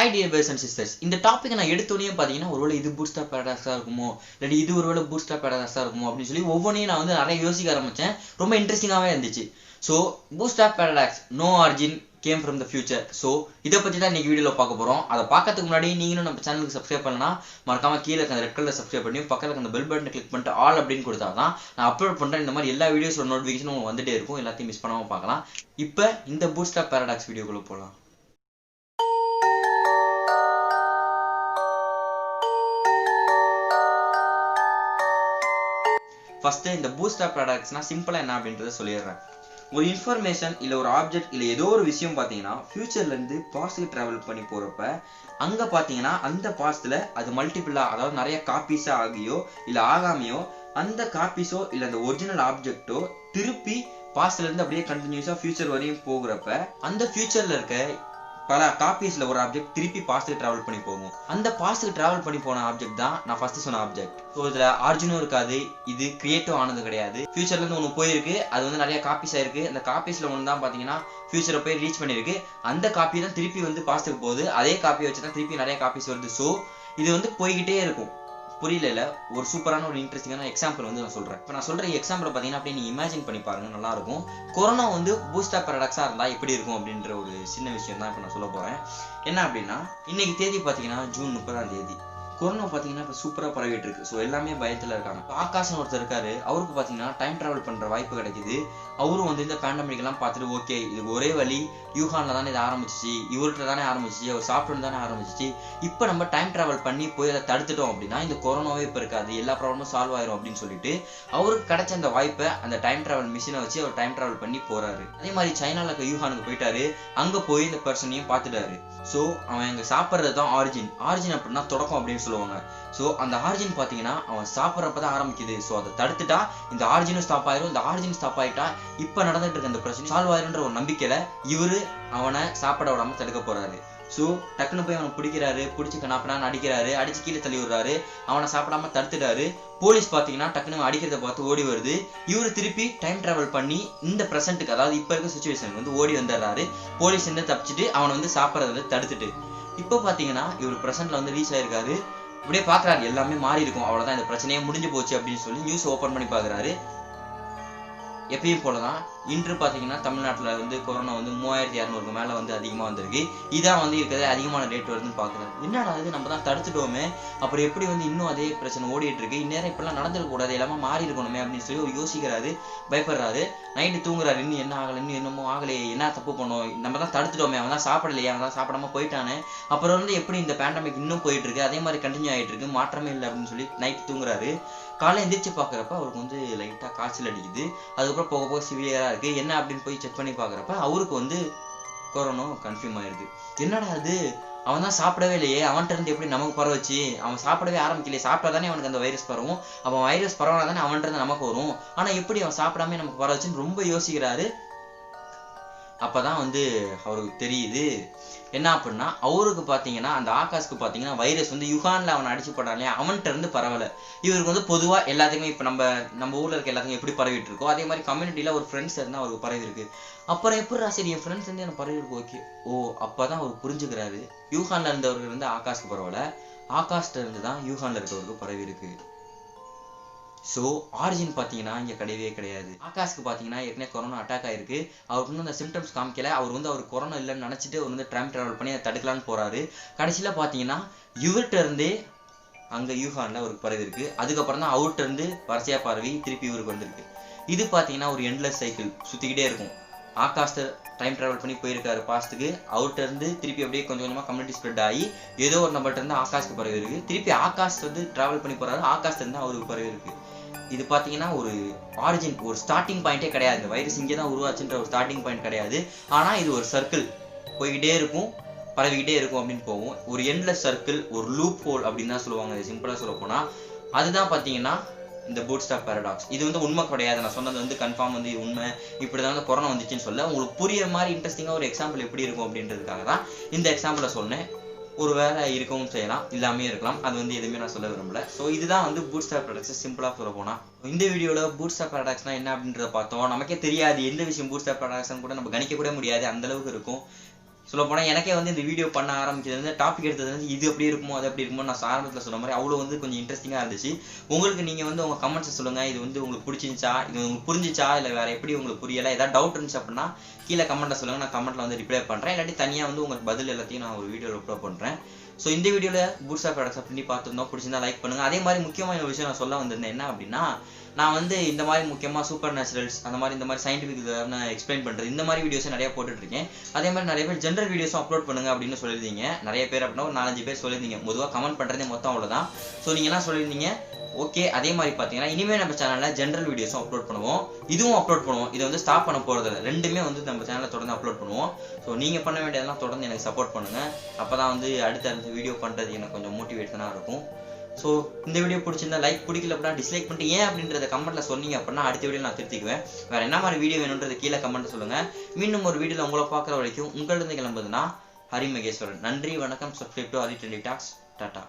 Hi dear brothers and sisters. இந்த topic நான் எடுத்தோனே பாத்தீங்கன்னா ஒருவேளை இது bootstrap paradox-ஆ இருக்குமோ இல்ல இது ஒருவேளை bootstrap paradox-ஆ இருக்குமோ அப்படி சொல்லி ஒவ்வொண்ணையும் நான் வந்து நிறைய யோசிக்க ஆரம்பிச்சேன். ரொம்ப இன்ட்ரஸ்டிங்காவே இருந்துச்சு. So bootstrap paradox, no origin came from the future. So இத பத்தி தான் இன்னைக்கு வீடியோல பார்க்க போறோம். அத பார்க்கிறதுக்கு முன்னாடி நீங்களும் நம்ம சேனலுக்கு சப்ஸ்கிரைப் பண்ணலனா மறக்காம கீழ இருக்க அந்த ரெட் கலர்ல சப்ஸ்கிரைப் பண்ணி பக்கத்துல இருக்க அந்த பெல் பட்டனை கிளிக் பண்ணிட்டு ஆல் அப்படினு கொடுத்தாதான் நான் அப்லோட் பண்ற இந்த மாதிரி எல்லா வீடியோஸோட நோட்டிஃபிகேஷன் உங்களுக்கு வந்துட்டே இருக்கும். எல்லாத்தையும் மிஸ் பண்ணாம பார்க்கலாம். இப்போ இந்த bootstrap paradox வீடியோக்குள்ள போலாம். First இந்த bootstrap paradoxனா சிம்பிளா என்ன அப்படின்றத சொல்லிடுறேன். ஒரு இன்ஃபர்மேஷன் இல்ல ஒரு ஆப்ஜெக்ட் இல்ல ஏதோ ஒரு விஷயம் பாத்தீங்கன்னா ஃபியூச்சர்ல இருந்து பாஸ்ட்க்கு டிராவல் பண்ணி போறப்ப அங்க பாத்தீங்கன்னா அந்த பாஸ்ட்ல அது மல்டிபிளா அதாவது நிறைய காப்பீஸா ஆகியோ இல்ல ஆகாமையோ அந்த காப்பீஸோ இல்ல அந்த ஒரிஜினல் ஆப்ஜெக்ட்டோ திருப்பி பாஸ்ட்ல இருந்து அப்படியே கண்டினியூஸா ஃபியூச்சர் வரையும் போகிறப்ப அந்த ஃபியூச்சர்ல இருக்க பல காப்பீஸ்ல ஒரு ஆப்ஜெக்ட் திருப்பி பாஸ்ட்க்கு டிராவல் பண்ணி போகும். அந்த பாஸ்ட்க்கு டிராவல் பண்ணி போன ஆப்ஜெக்ட் தான் நான் ஃபர்ஸ்ட் சொன்ன ஆப்ஜெக்ட். ஸோ இதுல ஆரிஜினும் இருக்காது, இது கிரியேட்டிவ் ஆனது கிடையாது. ஃபியூச்சர்ல இருந்து ஒன்று போயிருக்கு, அது வந்து நிறைய காப்பீஸ் ஆயிருக்கு. அந்த காப்பீஸ்ல ஒன்று தான் பாத்தீங்கன்னா ஃபியூச்சரை போய் ரீச் பண்ணிருக்கு. அந்த காப்பி தான் திருப்பி வந்து பாஸ்ட்க்கு போகுது. அதே காப்பியை வச்சுதான் திருப்பி நிறைய காப்பீஸ் வருது. ஸோ இது வந்து போய்கிட்டே இருக்கும். புரியல ஒரு சூப்பரான ஒரு இன்ட்ரெஸ்டிங்கான எக்ஸாம்பிள் வந்து நான் சொல்றேன். இப்போ நான் சொல்ற எக்ஸாம்பிள் பாத்தீங்கன்னா அப்படியே நீங்க இமேஜின் பண்ணி பாருங்க, நல்லா இருக்கும். கொரோனா வந்து bootstrap paradox-ஆ இருந்தா எப்படி இருக்கும் அப்படின்ற ஒரு சின்ன விஷயம் தான் இப்போ நான் சொல்ல போறேன். என்ன அப்படின்னா இன்னைக்கு தேதி பாத்தீங்கன்னா ஜூன் 30 கொரோனா பாத்தீங்கன்னா இப்ப சூப்பரா பரவிட்டு இருக்கு. ஸோ எல்லாமே பயத்துல இருக்காங்க. ஆகாஷ் ஒருத்தர் இருக்காரு, அவருக்கு பாத்தீங்கன்னா டைம் டிராவல் பண்ற வாய்ப்பு கிடைக்குது. அவரும் வந்து இந்த பேண்டமிக் எல்லாம் பார்த்துட்டு ஓகே இது ஒரே வழி, யூஹான்ல தானே இது ஆரம்பிச்சிச்சு, இவர்கிட்ட தானே ஆரம்பிச்சிச்சு, அவர் சாப்பிட்டு தானே ஆரம்பிச்சிச்சு, இப்போ நம்ம டைம் டிராவல் பண்ணி போய் அதை தடுத்துட்டோம் அப்படின்னா இந்த கொரோனாவே இப்ப இருக்காது, எல்லா ப்ராப்ளமும் சால்வ் ஆயிரும் அப்படின்னு சொல்லிட்டு அவருக்கு கிடைச்ச அந்த வாய்ப்பை அந்த டைம் டிராவல் மிஷினை வச்சு அவர் டைம் டிராவல் பண்ணி போறாரு. அதே மாதிரி சைனால இருக்க யூஹானுக்கு போயிட்டாரு, அங்க போய் இந்த பர்சனையும் பார்த்துட்டாரு. ஸோ அவன் அங்க சாப்பிட்றது தான் ஆரிஜின். ஆரிஜின் அப்படின்னா தொடக்கம் அப்படின்னு சொல்லுவாங்க. ஸோ அந்த ஆரிஜின் பாத்தீங்கன்னா அவன் சாப்பிட்றப்பதான் ஆரம்பிக்குது. ஸோ அதை தடுத்துட்டா இந்த ஆரிஜினும் ஸ்டாப் ஆயிரும். இந்த ஆரிஜின் ஸ்டாப் ஆயிட்டா இப்ப நடந்துட்டு இருக்க அந்த பிரச்சனை சால்வ் ஆயிருன்ற ஒரு நம்பிக்கையில இவரு அவனை சாப்பிட விடாம தடுக்க போறாரு. ஸோ டக்குன்னு போய் அவனை பிடிக்கிறாரு, பிடிச்சி கனாப்படான்னு அடிக்கிறாரு, அடிச்சு கீழே தள்ளி விடுறாரு, அவனை சாப்பிடாம தடுத்துட்டாரு. போலீஸ் பாத்தீங்கன்னா டக்குன்னு அடிக்கிறத பார்த்து ஓடி வருது. இவரு திருப்பி டைம் டிராவல் பண்ணி இந்த பிரசன்ட்டுக்கு அதாவது இப்ப இருக்க சுச்சுவேஷனுக்கு வந்து ஓடி வந்துடுறாரு. போலீஸ் வந்து தப்பிச்சுட்டு அவனை வந்து சாப்பிட்றத தடுத்துட்டு இப்ப பாத்தீங்கன்னா இவர் பிரசன்ட்ல வந்து ரீச் ஆயிருக்காரு. இப்படியே பாக்குறாரு எல்லாமே மாறி இருக்கும், அவ்வளவுதான் இந்த பிரச்சனையே முடிஞ்சு போச்சு அப்படின்னு சொல்லி நியூஸ் ஓபன் பண்ணி பாக்குறாரு. எப்பயும் போலதான் இன்று பாத்தீங்கன்னா தமிழ்நாட்டுல வந்து கொரோனா வந்து 3200 மேல வந்து அதிகமா வந்திருக்கு. இதான் வந்து இருக்கிறது அதிகமான ரேட் வருதுன்னு பாக்குறாரு. என்னடா இது நம்ம தான் தடுத்துட்டோமே, அப்புறம் எப்படி வந்து இன்னும் அதே பிரச்சனை ஓடிட்டு இருக்கு, இந்நேரம் இப்பெல்லாம் நடந்துருக்க கூடாது, எல்லாமே மாறி இருக்கணுமே அப்படின்னு சொல்லி யோசிக்கிறாரு, பயப்படுறாரு. நைட்டு தூங்குறாரு, இன்னும் என்ன ஆகல, இன்னும் என்னமோ ஆகலையே, என்ன தப்பு பண்ணோம், நம்ம தான் தடுத்துட்டோமே, அவன் தான் சாப்பிடலையே, அவன் தான் சாப்பிடாம போயிட்டானே, அப்புறம் வந்து எப்படி இந்த பேண்டமிக் இன்னும் போயிட்டு இருக்கு, அதே மாதிரி கண்டினியூ ஆயிட்டு இருக்கு, மாற்றமே இல்லை அப்படின்னு சொல்லி நைட் தூங்குறாரு. காலை எந்திரிச்சு பாக்குறப்ப அவருக்கு வந்து லைட்டா காய்ச்சல் அடிக்குது. அதுக்கப்புறம் போக போக சிவியரா இருக்கு. என்ன அப்படின்னு போய் செக் பண்ணி பாக்குறப்ப அவருக்கு வந்து கொரோனா கன்ஃபார்ம் ஆயிருது. என்னடா அது, அவன் தான் சாப்பிடவே இல்லையே, அவன்கிட்ட இருந்து எப்படி நமக்கு பரவச்சு, அவன் சாப்பிடவே ஆரம்பிக்கலையே, சாப்பிட்டாதானே அவனுக்கு அந்த வைரஸ் பரவும், அவன் வைரஸ் பரவனா தானே அவன்கிட்ட இருந்து நமக்கு வரும், ஆனா எப்படி அவன் சாப்பிடாம நமக்கு பரவச்சுன்னு ரொம்ப யோசிக்கிறாரு. அப்பதான் வந்து அவருக்கு தெரியுது என்ன அப்படின்னா அவருக்கு பாத்தீங்கன்னா அந்த ஆகாஷ்க்கு பாத்தீங்கன்னா வைரஸ் வந்து யுகான்ல அவன் அடிச்சு போட்டானே அவன்கிட்ட இருந்து பரவல. இவருக்கு வந்து பொதுவா எல்லாத்துக்குமே இப்ப நம்ம ஊர்ல இருக்க எல்லாத்துக்கும் எப்படி பரவிட்டு இருக்கோ அதே மாதிரி கம்யூனிட்டியில ஒரு ஃப்ரெண்ட்ஸ் இருந்தா அவருக்கு பரவி இருக்கு. அப்புறம் எப்படி சரி என் ஃப்ரெண்ட்ஸ் வந்து எனக்கு பரவி இருக்கு, ஓகே ஓ அப்பதான் அவர் புரிஞ்சுக்கிறாரு யூஹான்ல இருந்தவருக்கு இருந்து ஆகாஷ்க்கு பரவல, ஆகாஷ்ல இருந்து தான் யூஹான்ல இருக்கவருக்கு பரவி இருக்கு. ஸோ ஆரிஜின் பாத்தீங்கன்னா இங்க கிடையவே கிடையாது. ஆகாஷ்க்கு பாத்தீங்கன்னா ஏற்கனவே கொரோனா அட்டாக் ஆயிருக்கு, அவருக்கு வந்து அந்த சிம்டம்ஸ் காமிக்கல, அவர் வந்து அவர் கொரோனா இல்லைன்னு நினைச்சிட்டு அவர் வந்து டைம் டிராவல் பண்ணி அதை தடுக்கலான்னு போறாரு. கடைசியில பாத்தீங்கன்னா இவர்கிட்ட இருந்தே அங்க யூஹான்ல அவருக்கு பரவி இருக்கு. அதுக்கப்புறம் தான் அவர்கிட்ட இருந்து வரிசையா பரவி திருப்பி இவருக்கு வந்திருக்கு. இது பாத்தீங்கன்னா ஒரு எண்ட்லெஸ் சைக்கிள் சுத்திக்கிட்டே இருக்கும். ஆகாஷ் டைம் டிராவல் பண்ணி போயிருக்காரு பாஸ்ட்டுக்கு, அவர்கிட்ட இருந்து திருப்பி அப்படியே கொஞ்சம் கொஞ்சமா கம்யூனிட்டி ஸ்ப்ரெட் ஆகி ஏதோ ஒரு நம்பர்கிட்ட இருந்து ஆகாஷ்க்கு பரவி இருக்கு. திருப்பி ஆகாஷ் வந்து டிராவல் பண்ணி போறாரு, ஆகாஷ்ல இருந்து அவருக்கு பரவி இருக்கு. இது பாத்தீங்கன்னா ஒரு ஆரிஜின், ஒரு ஸ்டார்டிங் பாயிண்டே கிடையாது. இந்த வைரஸ் இங்கேதான் உருவாச்சுன்ற ஒரு ஸ்டார்டிங் பாயிண்ட் கிடையாது. ஆனா இது ஒரு சர்க்கிள் போய்கிட்டே இருக்கும், பரவிக்கிட்டே இருக்கும் அப்படின்னு போகும். ஒரு எண்ட்லெஸ் சர்க்கிள், ஒரு லூப் ஹோல் அப்படின்னு தான் சொல்லுவாங்க. இது சிம்பிளா சொல்ல போனா அதுதான் பாத்தீங்கன்னா இந்த bootstrap paradox. இது வந்து உண்மை கிடையாது, நான் சொன்னது வந்து கன்ஃபார்ம் வந்து உண்மை, இப்படிதான் வந்து கொரோனா வந்துச்சுன்னு சொல்ல உங்களுக்கு புரியுற மாதிரி இன்ட்ரெஸ்டிங்கா ஒரு எக்ஸாம்பிள் எப்படி இருக்கும் அப்படின்றதுக்காக தான் இந்த எக்ஸாம்பிள சொன்னேன். ஒரு வேலை இருக்கவும் செய்யலாம், இல்லாமே இருக்கலாம், அது வந்து எதுவுமே நான் சொல்ல விரும்பல. ஸோ இதுதான் வந்து bootstrap paradox சிம்பிளா சொல்ல போனா. இந்த வீடியோல bootstrap paradoxனா என்ன அப்படின்றத பார்த்தோம். நமக்கே தெரியாது எந்த விஷயம் bootstrap paradox கூட நம்ம கணிக்க கூட முடியாது, அந்த அளவுக்கு இருக்கும். சொல்ல போனால் எனக்கே வந்து இந்த வீடியோ பண்ண ஆரம்பிக்கிறது வந்து டாபிக் எடுத்தது வந்து இது எப்படி இருக்குமோ அது எப்படி இருக்குமோ நான் ஆரம்பத்தில் சொன்ன மாதிரி அவ்வளோ வந்து கொஞ்சம் இன்ட்ரெஸ்டிங்காக இருந்துச்சு. உங்களுக்கு நீங்கள் வந்து உங்கள் கமெண்ட்ஸை சொல்லுங்கள், இது வந்து உங்களுக்கு பிடிச்சிருந்துச்சா, இது உங்களுக்கு புரிஞ்சிச்சா, இல்லை வேறு எப்படி உங்களுக்கு புரியலை, ஏதாவது டவுட் இருந்துச்சு அப்படின்னா கீழே கமெண்ட்டில் சொல்லுங்கள், நான் கமெண்ட்டில் வந்து ரிப்ளை பண்ணுறேன். இல்லாட்டி தனியாக வந்து உங்களுக்கு பதில் எல்லாத்தையும் நான் ஒரு வீடியோவில் அப்லோட் பண்ணுறேன். ஸோ இந்த வீடியோவில் பூட்ஸ்ட்ராப் ப்ராடக்ட்ஸ் பண்ணி பார்த்துருந்தோம், பிடிச்சிருந்தா லைக் பண்ணுங்கள். அதே மாதிரி முக்கியமான விஷயம் நான் சொல்ல வந்திருந்தேன் என்ன அப்படின்னா, நான் வந்து இந்த மாதிரி முக்கியமாக சூப்பர் நேச்சுரல்ஸ் அந்த மாதிரி இந்த மாதிரி சயின்டிஃபிக் நான் எக்ஸ்பிளைன் பண்ணுறது இந்த மாதிரி வீடியோஸும் நிறைய போட்டுட்ருக்கேன். அதே மாதிரி நிறைய பேர் ஜென்ரல் வீடியோஸும் அப்லோட் பண்ணுங்க அப்படின்னு சொல்லியிருந்தீங்க. நிறைய பேர் அப்படின்னா ஒரு 4-5 பேர் சொல்லியிருந்தீங்க. பொதுவாக கமெண்ட் பண்ணுறதே மொத்தம் அவ்வளோதான். ஸோ நீங்கள் என்ன சொல்லியிருந்தீங்க, ஓகே அதே மாதிரி பார்த்தீங்கன்னா இனிமேல் நம்ம சேனலில் ஜென்ரல் வீடியோஸும் அப்லோட் பண்ணுவோம், இதுவும் அப்லோட் பண்ணுவோம். இதை வந்து ஸ்டாப் பண்ண போகிறதில்ல, ரெண்டுமே வந்து நம்ம சேனலில் தொடர்ந்து அப்லோட் பண்ணுவோம். ஸோ நீங்கள் பண்ண வேண்டியதெல்லாம் தொடர்ந்து எனக்கு சப்போர்ட் பண்ணுங்கள். அப்போ தான் வந்து அடுத்த வீடியோ பண்ணுறது எனக்கு கொஞ்சம் மோட்டிவேஷனாக இருக்கும். ஸோ இந்த வீடியோ பிடிச்சிருந்தா லைக், பிடிக்கல அப்படின்னா டிஸ்லைக் பண்ணிட்டு ஏன் அப்படின்றத கமெண்ட்டில் சொன்னீங்க அப்படின்னா அடுத்த வீடியோ நான் திருத்திக்குவேன். வேறு என்ன மாதிரி வீடியோ வேணுன்றது கீழே கமெண்ட்டில் சொல்லுங்கள். மீண்டும் ஒரு வீடியோவில் உங்களை பார்க்குற வரைக்கும் உங்களிருந்து கிளம்புதுன்னா ஹரி மகேஸ்வரன். நன்றி, வணக்கம். Subscribe to Hari trendy talks. Tata.